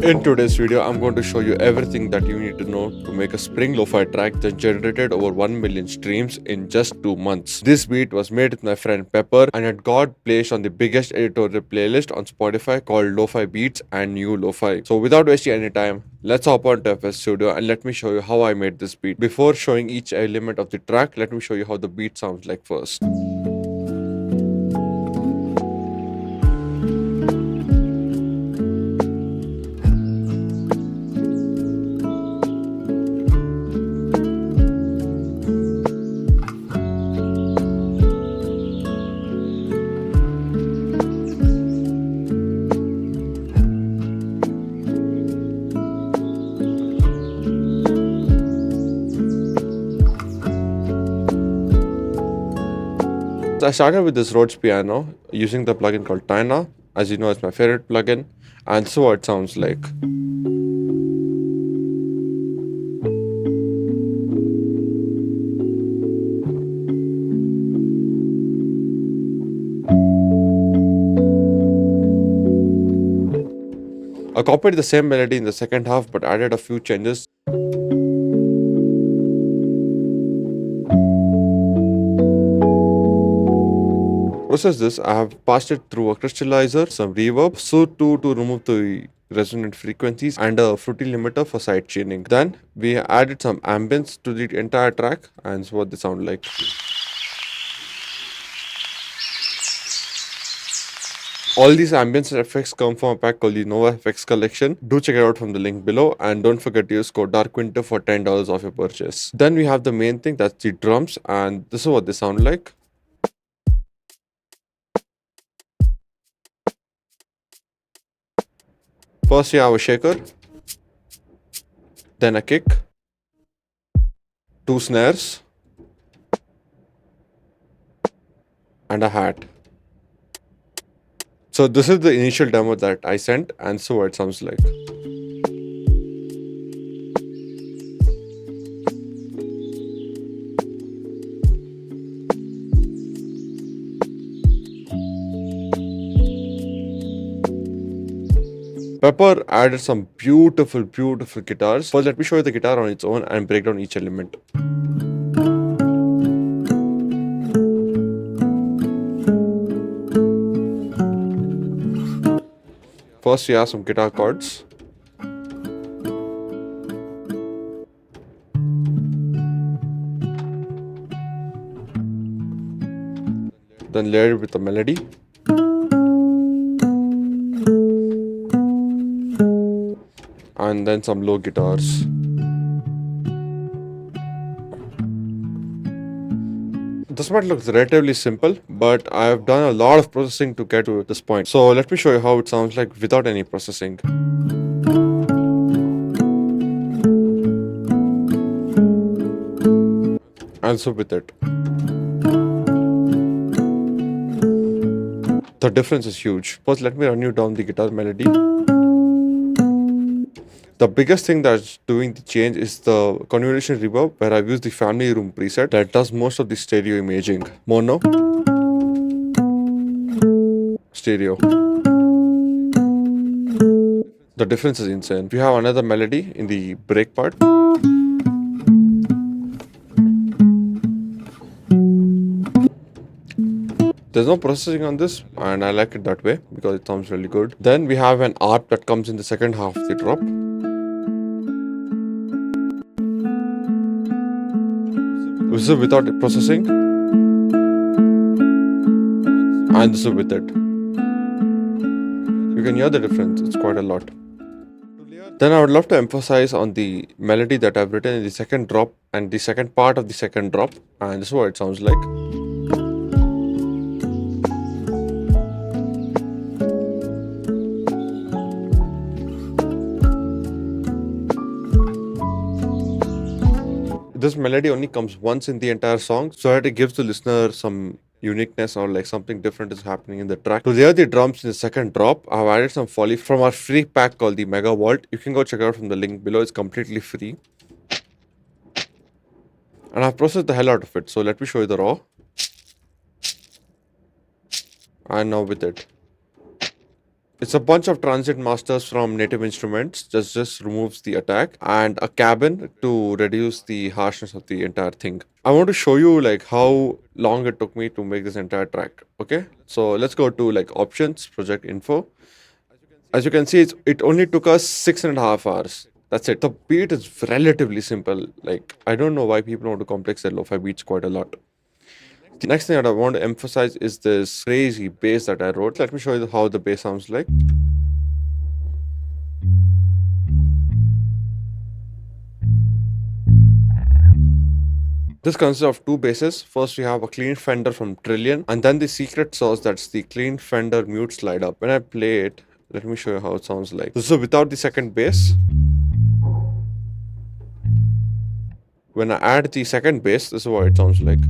In today's video, I'm going to show you everything that you need to know to make a Spring Lo-Fi track that generated over 1 million streams in just 2 months. This beat was made with my friend Pepper and it got placed on the biggest editorial playlist on Spotify called Lo-Fi Beats and New Lo-Fi. So without wasting any time, let's hop on to FS Studio and let me show you how I made this beat. Before showing each element of the track, let me show you how the beat sounds like first. So I started with this Rhodes piano using the plugin called Tina. As you know, it's my favorite plugin, and so it sounds like. I copied the same melody in the second half but added a few changes. Process this, I have passed it through a crystallizer, some reverb, to remove the resonant frequencies, and a fruity limiter for side chaining. Then we added some ambience to the entire track, and that's what they sound like. All these ambience effects come from a pack called the Nova Effects Collection. Do check it out from the link below, and don't forget to use code DARKWINTER for $10 off your purchase. Then we have the main thing, that's the drums, and this is what they sound like. First you have a shaker, then a kick, 2 snares, and a hat. So this is the initial demo that I sent, and so it sounds like. Pepper added some beautiful guitars. First, let me show you the guitar on its own and break down each element. First, we have some guitar chords. Then layered with a melody. And then some low guitars. This might look relatively simple, but I have done a lot of processing to get to this point. So let me show you how it sounds like without any processing. And so with it. The difference is huge. First, let me run you down the guitar melody. The biggest thing that's doing the change is the convolution reverb, where I've used the family room preset that does most of the stereo imaging. Mono, stereo. The difference is insane. We have another melody in the break part. There's no processing on this, and I like it that way because it sounds really good. Then we have an ARP that comes in the second half of the drop. This is without processing, and this is with it. You can hear the difference, it's quite a lot. Then I would love to emphasize on the melody that I've written in the second drop and the second part of the second drop, and this is what it sounds like. This melody only comes once in the entire song, so that it gives the listener some uniqueness or like something different is happening in the track. To layer the drums in the second drop, I've added some Foley from our free pack called the Mega Vault. You can go check it out from the link below. It's completely free. And I've processed the hell out of it. So let me show you the raw. And now with it. It's a bunch of transit masters from native instruments, just removes the attack, and a cabin to reduce the harshness of the entire thing. I want to show you like how long it took me to make this entire track. Okay, so let's go to like options, project info. As you can see, it only took us 6.5 hours. That's it. The beat is relatively simple. Like, I don't know why people want to complex their lo-fi beats quite a lot. The next thing that I want to emphasize is this crazy bass that I wrote. Let me show you how the bass sounds like. This consists of two basses. First, we have a clean fender from Trillion, and then the secret sauce, that's the clean fender mute slider. When I play it, let me show you how it sounds like. So without the second bass, when I add the second bass, this is what it sounds like.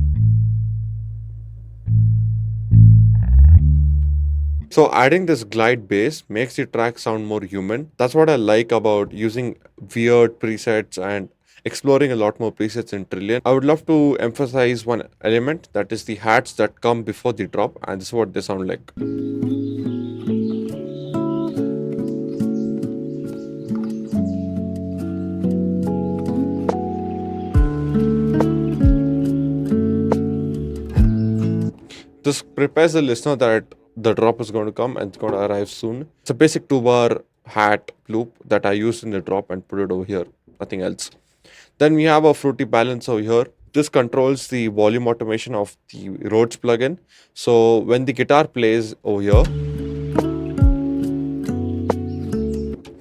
So adding this glide bass makes the track sound more human. That's what I like about using weird presets and exploring a lot more presets in Trillion. I would love to emphasize one element, that is the hats that come before the drop, and this is what they sound like. This prepares the listener that the drop is going to come and it's going to arrive soon. It's a basic 2 bar hat loop that I used in the drop and put it over here, nothing else. Then we have a fruity balance over here. This controls the volume automation of the Rhodes plugin. So when the guitar plays over here,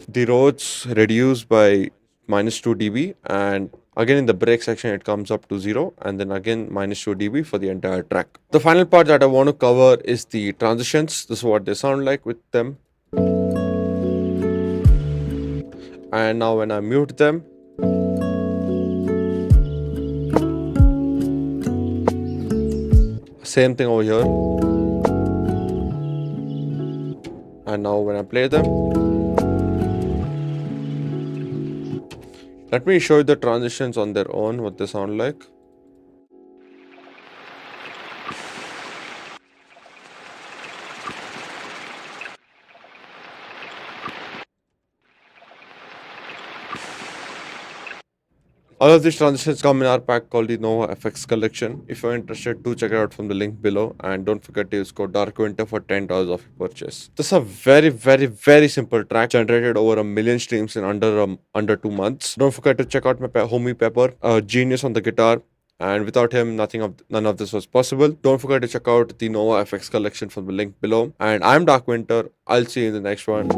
the Rhodes reduce by -2 dB, and again in the break section it comes up to 0, and then again -2 dB for the entire track. The final part that I want to cover is the transitions. This is what they sound like with them. And now when I mute them, same thing over here. And now when I play them, let me show you the transitions on their own, what they sound like. All of these transitions come in our pack called the Nova FX collection. If you're interested, do check it out from the link below, and don't forget to use code DARKWINTER for $10 off your purchase. This is a very simple track generated over 1 million streams in under 2 months. Don't forget to check out my homie Pepper, a genius on the guitar. And without him, none of this was possible. Don't forget to check out the Nova FX collection from the link below. And I'm Dark Winter. I'll see you in the next one.